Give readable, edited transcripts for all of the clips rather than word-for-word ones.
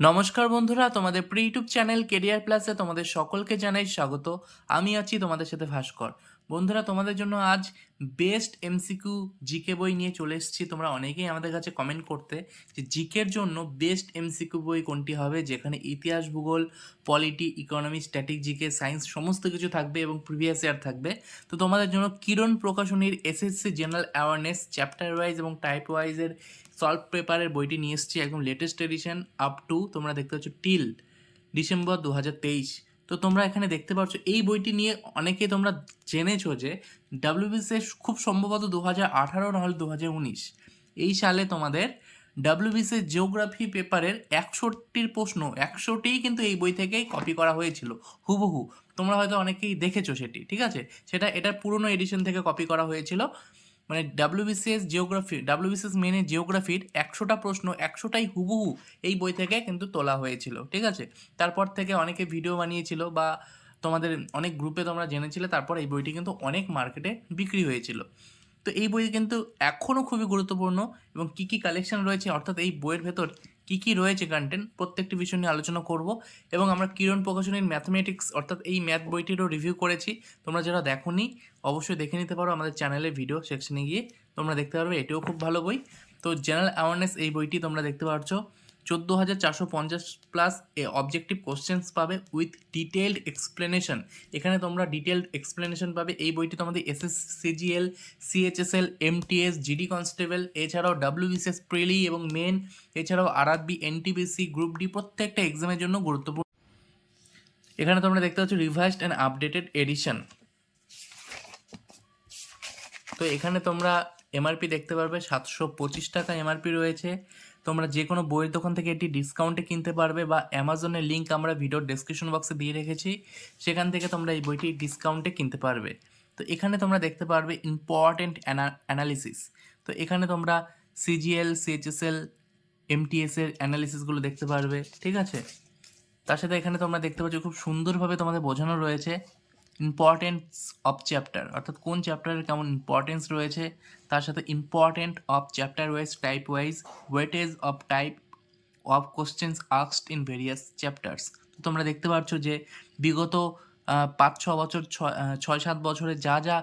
নমস্কার বন্ধুরা, তোমাদের প্রি ইউটিউব চ্যানেল কেরিয়ার প্লাসে তোমাদের সকলকে জানাই স্বাগত। আমি আছি তোমাদের সাথে ভাস্কর। বন্ধুরা, তোমাদের জন্য আজ বেস্ট এমসিকিউ জিকে বই নিয়ে চলে এসেছি। তোমরা অনেকেই আমাদের কাছে কমেন্ট করতে যে জিকের জন্য বেস্ট এমসিকিউ বই কোনটি হবে, যেখানে ইতিহাস, ভূগোল, polity, economy, static, GK, science সমস্ত কিছু থাকবে এবং প্রিভিয়াস ইয়ার থাকবে। তো তোমাদের জন্য কিরণ প্রকাশনীর SSC general awareness chapter wise এবং টাইপ ওয়াইজের সলভ পেপারের বইটি নিয়ে এসেছি, একদম লেটেস্ট এডিশন আপ টু তোমরা দেখতে পাচ্ছ টিল ডিসেম্বর 2023। তো তোমরা এখানে দেখতে পাচ্ছ এই বইটি নিয়ে অনেকে তোমরা জেনেছো যে ডাব্লিউবিসিএস খুব সম্ভবত 2018 নাহলে 2019 এই সালে তোমাদের ডাব্লিউবিসিএস জিওগ্রাফি পেপারের 100টির প্রশ্ন 100টিই কিন্তু এই বই থেকেই কপি করা হয়েছিল হুবহু। তোমরা হয়তো অনেকেই দেখেছো সেটি, ঠিক আছে। এটা পুরনো এডিশন থেকে কপি করা হয়েছিল। মানে ডাব্লিউবিসিএস মেনে জিওগ্রাফির 100টা প্রশ্ন 100টাই হুবহু এই বই থেকে কিন্তু তোলা হয়েছিল, ঠিক আছে। তারপর থেকে অনেকে ভিডিও বানিয়েছিল বা তোমাদের অনেক গ্রুপে তোমরা জেনেছিলে, তারপর এই বইটি কিন্তু অনেক মার্কেটে বিক্রি হয়েছিল। তো এই বই কিন্তু এখনও খুবই গুরুত্বপূর্ণ এবং কী কী কালেকশন রয়েছে, অর্থাৎ এই বইয়ের ভেতর কী কী রয়েছে কন্টেন্ট, প্রত্যেকটি বিষয় নিয়ে আলোচনা করব। এবং আমরা কিরণ প্রকাশনীর ম্যাথমেটিক্স অর্থাৎ এই ম্যাথ বইটিরও রিভিউ করেছি। তোমরা যারা দেখোনি অবশ্যই দেখে নিতে পারো আমাদের চ্যানেলে ভিডিও সেকশনে গিয়ে তোমরা দেখতে পারবে, এটিও খুব ভালো বই। তো জেনারেল অ্যাওয়ারনেস এই বইটি তোমরা দেখতে পাচ্ছ 14,450 প্লাস অবজেক্টিভ কোশ্চেন্স পাবে উইথ ডিটেলড এক্সপ্লেনেশন। এখানে তোমরা ডিটেলড এক্সপ্লেনেশন পাবে। এই বইটি তোমাদের এসএসসিজিএল, সিএইচএসএল, এমটিএস, জিডি কনস্টেবল, এছাড়াও ডাব্লিউবিসিএস প্রিলি এবং মেন, এছাড়াও আরআরবি, এনটিপিসি, গ্রুপ ডি প্রত্যেকটা এক্সামের জন্য গুরুত্বপূর্ণ। এখানে তোমরা দেখতে পাচ্ছ রিভাইজড অ্যান্ড আপডেটেড এডিশন। তো এখানে তোমরা এমআরপি দেখতে পারবে 725 টাকা এমআরপি রয়েছে। তোমরা যে কোনো বইয়ের দোকান থেকে এটি ডিসকাউন্টে কিনতে পারবে বা অ্যামাজনের লিঙ্ক আমরা ভিডিওর ডেসক্রিপশন বক্সে দিয়ে রেখেছি, সেখান থেকে তোমরা এই বইটি ডিসকাউন্টে কিনতে পারবে। তো এখানে তোমরা দেখতে পারবে ইম্পর্টেন্ট অ্যানালিসিস। তো এখানে তোমরা সিজিএল, সিএইচএসএল, এমটিএসের অ্যানালিসিসগুলো দেখতে পারবে, ঠিক আছে। তার সাথে এখানে তোমরা দেখতে পাচ্ছ খুব সুন্দরভাবে তোমাদের বোঝানো রয়েছে ইম্পর্টেন্স অফ চ্যাপ্টার, অর্থাৎ কোন চ্যাপ্টারের কেমন ইম্পর্টেন্স রয়েছে। তার সাথে important of chapter wise, type wise, weightage of type of questions asked in various chapters. তোমরা দেখতে পাচ্ছ যে বিগত 5-6 বছর, 6-7 বছরে যা যা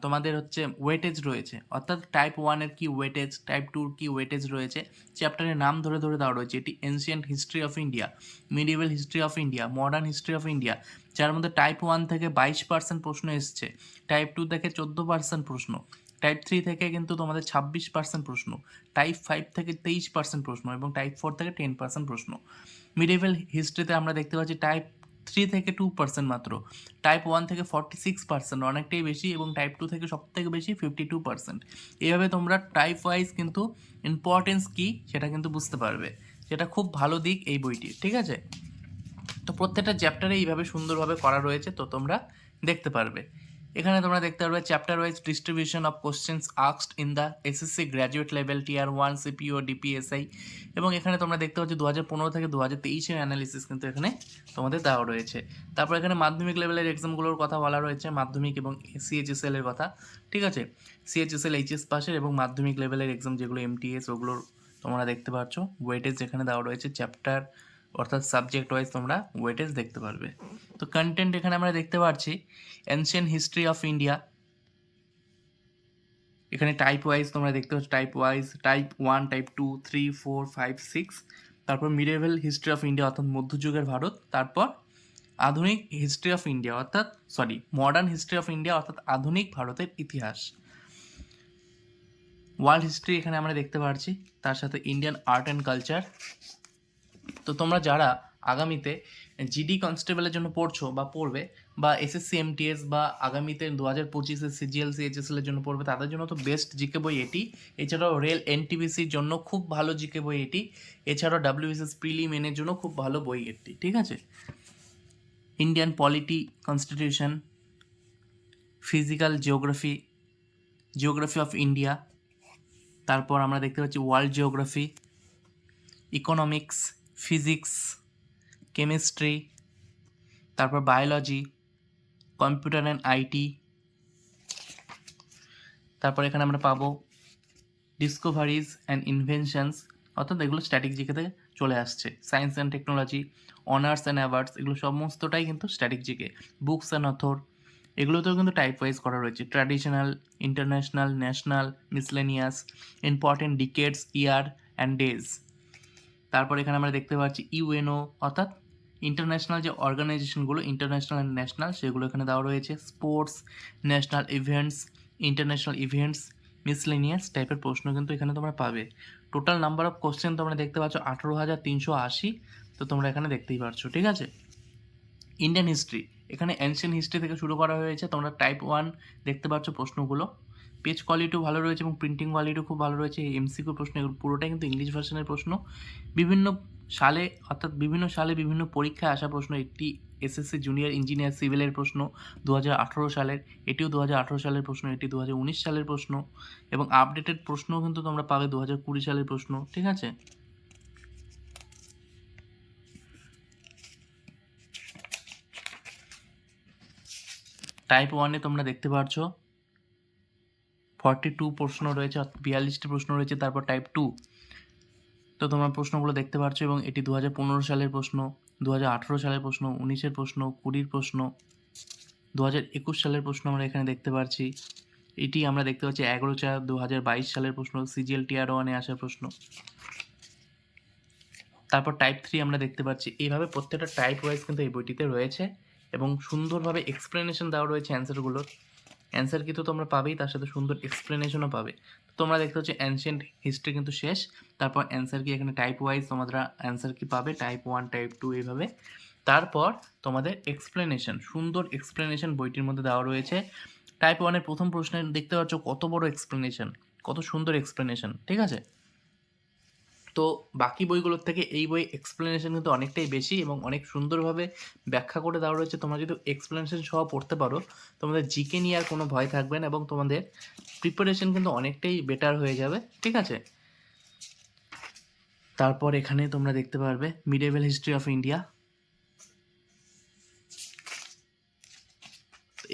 তোমাদের হচ্ছে ওয়েটেজ রয়েছে, অর্থাৎ টাইপ ওয়ানের কী ওয়েটেজ, টাইপ টুর কী ওয়েটেজ রয়েছে, চ্যাপ্টারের নাম ধরে ধরে দেওয়া রয়েছে। এটি ancient history of India, medieval history of India, modern history of India, যার মধ্যে টাইপ 1 থেকে 22% প্রশ্ন এসছে, টাইপ 2 থেকে 14% প্রশ্ন, টাইপ 3 থেকে কিন্তু তোমাদের 26% প্রশ্ন, টাইপ 5 থেকে 23% প্রশ্ন এবং টাইপ 4 থেকে 10% প্রশ্ন। মিডিয়েভাল হিস্ট্রিতে আমরা দেখতে পাচ্ছি টাইপ 3 থেকে 2% মাত্র, টাইপ 1 থেকে 46%, অনেকটাই বেশি, এবং টাইপ 2 থেকে সব থেকে বেশি 52%। এইভাবে তোমরা টাইপ ওয়াইজ কিন্তু ইম্পর্টেন্স কী সেটা কিন্তু বুঝতে পারবে, যেটা খুব ভালো দিক এই বইটির, ঠিক আছে। তো প্রত্যেকটা চ্যাপ্টারে এইভাবে সুন্দরভাবে করা রয়েছে, তো তোমরা দেখতে পারবে। এখানে তোমরা দেখতে পারবে chapter wise distribution of questions asked in the SSC graduate level tier 1 CPO DPSI. এবং এখানে তোমরা দেখতে পাচ্ছ 2015 থেকে 2023-এর অ্যানালিসিস কিন্তু এখানে তোমাদের দেওয়া রয়েছে। তারপর এখানে মাধ্যমিক লেভেলের এক্সামগুলোর কথা বলা রয়েছে, মাধ্যমিক এবং সিএইচএসএল এর কথা, ঠিক আছে। সিএইচএসএল এইচএস পাসের এবং মাধ্যমিক লেভেলের এক্সাম যেগুলো এমটিএস, ওগুলোর তোমরা দেখতে পাচ্ছ ওয়েটেজ যেখানে দেওয়া রয়েছে চ্যাপ্টার অর্থাৎ সাবজেক্ট ওয়াইজ তোমরা ওয়েটেজ দেখতে পারবে। তো কন্টেন্ট এখানে আমরা দেখতে পাচ্ছি এনশিয়েন্ট হিস্ট্রি অফ ইন্ডিয়া, এখানে টাইপ ওয়াইজ তোমরা দেখতে পাচ্ছ টাইপ ওয়াইজ টাইপ 1, টাইপ 2, 3, 4, 5, 6। তারপর মিডিয়েভাল হিস্ট্রি অফ ইন্ডিয়া অর্থাৎ মধ্যযুগের ভারত। তারপর আধুনিক হিস্ট্রি অফ ইন্ডিয়া অর্থাৎ মডার্ন হিস্ট্রি অফ ইন্ডিয়া অর্থাৎ আধুনিক ভারতের ইতিহাস। ওয়ার্ল্ড হিস্ট্রি এখানে আমরা দেখতে পাচ্ছি, তার সাথে ইন্ডিয়ান আর্ট অ্যান্ড কালচার। তো তোমরা যারা আগামীতে জিডি কনস্টেবলের জন্য পড়ছো বা পড়বে, বা এসএসসি এমটিএস, বা আগামীতে 2025-এ সিজিএল সিএইচএসএল এর জন্য পড়বে, তাদের জন্য তো বেস্ট জিকে বই এটি। এছাড়াও রেল এনটিপিসির জন্য খুব ভালো জিকে বই এটি। এছাড়াও ডাব্লিউবিসিএস প্রিলি মেনের জন্য খুব ভালো বই এটি, ঠিক আছে। Indian polity, constitution, physical geography, geography of India, তারপর আমরা দেখতে পাচ্ছি world geography, economics, physics, chemistry, তারপর বায়োলজি, কম্পিউটার অ্যান্ড আইটি। তারপর এখানে আমরা পাবো ডিসকভারিজ অ্যান্ড ইনভেনশনস, অর্থাৎ এগুলো স্ট্যাটিক জিকে থেকে চলে আসছে। Science and technology, honours and awards এগুলো সমস্তটাই কিন্তু static GK. Books and author এগুলোতেও কিন্তু টাইপ ওয়াইজ করা রয়েছে। Traditional, international, national, miscellaneous, important decades, year and days. তারপর এখানে আমরা দেখতে পাচ্ছি ইউএনও অর্থাৎ ইন্টারন্যাশনাল যে অর্গানাইজেশনগুলো ইন্টারন্যাশনাল অ্যান্ড ন্যাশনাল সেগুলো এখানে দেওয়া রয়েছে। Sports, national events, international events, miscellaneous টাইপের প্রশ্ন কিন্তু এখানে তোমরা পাবে। টোটাল নাম্বার অফ কোশ্চেন তোমরা দেখতে পাচ্ছ 18,380। তো তোমরা এখানে দেখতেই পাচ্ছ, ঠিক আছে। ইন্ডিয়ান হিস্ট্রি, এখানে অ্যানশিয়েন্ট হিস্ট্রি থেকে শুরু করা হয়েছে। তোমরা টাইপ 1 দেখতে পাচ্ছ প্রশ্নগুলো। পেজ কোয়ালিটিও ভালো রয়েছে এবং প্রিন্টিং কোয়ালিটিও খুব ভালো রয়েছে। এই এমসিকিউ প্রশ্ন এগুলো পুরোটাই কিন্তু ইংলিশ ভার্সনের প্রশ্ন। বিভিন্ন সালে অর্থাৎ বিভিন্ন সালে বিভিন্ন পরীক্ষায় আসা প্রশ্ন। একটি এসএসসি জুনিয়র ইঞ্জিনিয়ার সিভিলের প্রশ্ন 2018 সালের, এটিও 2018 সালের প্রশ্ন, এটি 2019 সালের প্রশ্ন এবং আপডেটেড প্রশ্নও কিন্তু তোমরা পাবে 2020 সালের প্রশ্ন, ঠিক আছে। টাইপ 1-এ তোমরা দেখতে পাচ্ছ 42 প্রশ্ন রয়েছে, 42টি প্রশ্ন রয়েছে। তারপর টাইপ 2, তো তোমরা প্রশ্নগুলো দেখতে পাচ্ছ এবং এটি 2015 সালের প্রশ্ন, 2018 সালের প্রশ্ন, 19-এর প্রশ্ন, 20-র প্রশ্ন, 2021 সালের প্রশ্ন আমরা এখানে দেখতে পাচ্ছি। এটি আমরা দেখতে পাচ্ছি 11/4/2022 সালের প্রশ্ন, সিজিএল টিআর 1-এ আসার প্রশ্ন। তারপর টাইপ 3 আমরা দেখতে পাচ্ছি। এইভাবে প্রত্যেকটা টাইপ ওয়াইজ কিন্তু এই বইটিতে রয়েছে এবং সুন্দরভাবে এক্সপ্লেনেশন দেওয়া রয়েছে অ্যান্সারগুলোর। অ্যান্সার কিন্তু তোমরা পাবেই, তার সাথে সুন্দর এক্সপ্লেনেশনও পাবে। তোমরা দেখতে হচ্ছে অ্যানশিয়েন্ট হিস্ট্রি কিন্তু শেষ। তারপর অ্যান্সার কি এখানে টাইপ ওয়াইজ তোমরা অ্যান্সার কি পাবে, টাইপ 1, টাইপ 2 এইভাবে। তারপর তোমাদের এক্সপ্লেনেশন, সুন্দর এক্সপ্লেনেশন বইটির মধ্যে দেওয়া রয়েছে। টাইপ 1-এর প্রথম প্রশ্নে দেখতে পাচ্ছ কত বড় এক্সপ্লেনেশন, কত সুন্দর এক্সপ্লেনেশন, ঠিক আছে। তো বাকি বইগুলোর থেকে এই বই এক্সপ্লেনেশন কিন্তু অনেকটাই বেশি এবং অনেক সুন্দরভাবে ব্যাখ্যা করে দেওয়া রয়েছে। তোমরা যদি এক্সপ্লেনেশন সহ পড়তে পারো তোমাদের জিকে নিয়ে আর কোনো ভয় থাকবে না এবং তোমাদের প্রিপারেশন কিন্তু অনেকটাই বেটার হয়ে যাবে, ঠিক আছে। তারপর এখানে তোমরা দেখতে পারবে মিডেভেল হিস্ট্রি অফ ইন্ডিয়া।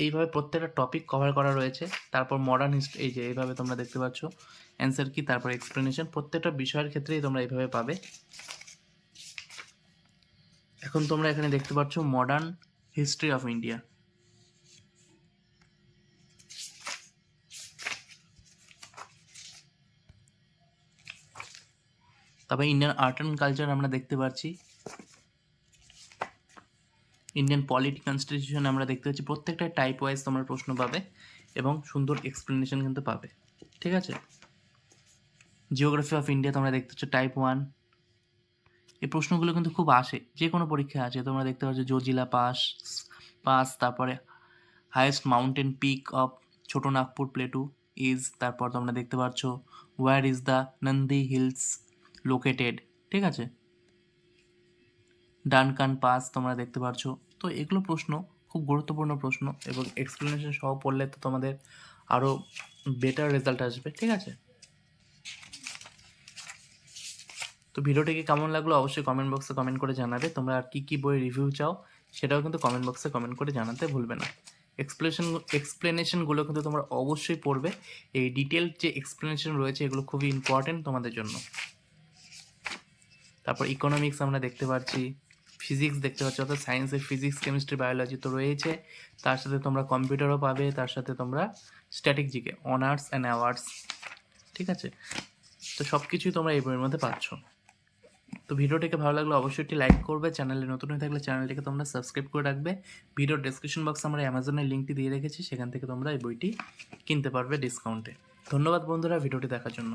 এইভাবে প্রত্যেকটা টপিক কভার করা রয়েছে। তারপর মডার্ন হিস্ট্রি, এই যে এইভাবে তোমরা দেখতে পাচ্ছ অ্যান্সার কি, তারপর এক্সপ্লেনেশন প্রত্যেকটা বিষয়ের ক্ষেত্রেই তোমরা এইভাবে পাবে। এখন তোমরা এখানে দেখতে পাচ্ছ মডার্ন হিস্ট্রি অফ ইন্ডিয়া। তবে ইন্ডিয়ান আর্ট অ্যান্ড কালচার আমরা দেখতে পাচ্ছি। ইন্ডিয়ান পলিটি কনস্টিটিউশন আমরা দেখতে পাচ্ছি। প্রত্যেকটা টাইপ ওয়াইজ তোমরা প্রশ্ন পাবে এবং সুন্দর এক্সপ্লেনেশন কিন্তু পাবে, ঠিক আছে। জিওগ্রাফি অফ ইন্ডিয়া তোমরা দেখতে পাচ্ছ টাইপ 1। এই প্রশ্নগুলো কিন্তু খুব আসে, যে কোনো পরীক্ষায় আসে। তোমরা দেখতে পাচ্ছ জোজিলা পাস, তারপরে হাইয়েস্ট মাউন্টেন পিক অফ ছোটো নাগপুর প্লেটু ইজ, তারপর তোমরা দেখতে পাচ্ছ where is the Nandi hills located, ঠিক আছে। ডানকান পাস তোমরা দেখতে পাচ্ছ। তো এগুলো প্রশ্ন খুব গুরুত্বপূর্ণ প্রশ্ন এবং এক্সপ্লেনেশন সহ পড়লে তো তোমাদের আরও বেটার রেজাল্ট আসবে, ঠিক আছে। তো ভিডিওটিকে কেমন লাগলো অবশ্যই কমেন্ট বক্সে কমেন্ট করে জানাবে। তোমরা আর কী বই রিভিউ চাও সেটাও কিন্তু কমেন্ট বক্সে কমেন্ট করে জানাতে ভুলবে না। এক্সপ্লেনেশনগুলো কিন্তু তোমরা অবশ্যই পড়বে। এই ডিটেল যে এক্সপ্লেনেশন রয়েছে এগুলো খুবই ইম্পর্টেন্ট তোমাদের জন্য। তারপর ইকোনমিক্স আমরা দেখতে পাচ্ছি, ফিজিক্স দেখতে পাচ্ছি, অর্থাৎ সায়েন্সের ফিজিক্স, কেমিস্ট্রি, বায়োলজি তো রয়েছে। তার সাথে তোমরা কম্পিউটারও পাবে, তার সাথে তোমরা static GK, honours and awards, ঠিক আছে। তো সব কিছুই তোমরা এই বইয়ের মধ্যে পাচ্ছ। তো ভিডিওটিকে ভালো লাগলে অবশ্যই একটি লাইক করবে। চ্যানেলে নতুন হয়ে থাকলে চ্যানেলটিকে তোমরা সাবস্ক্রাইব করে রাখবে। ভিডিওর ডেসক্রিপশন বক্সে আমরা অ্যামাজনের লিঙ্কটি দিয়ে রেখেছি, সেখান থেকে তোমরা এই বইটি কিনতে পারবে ডিসকাউন্টে। ধন্যবাদ বন্ধুরা ভিডিওটি দেখার জন্য।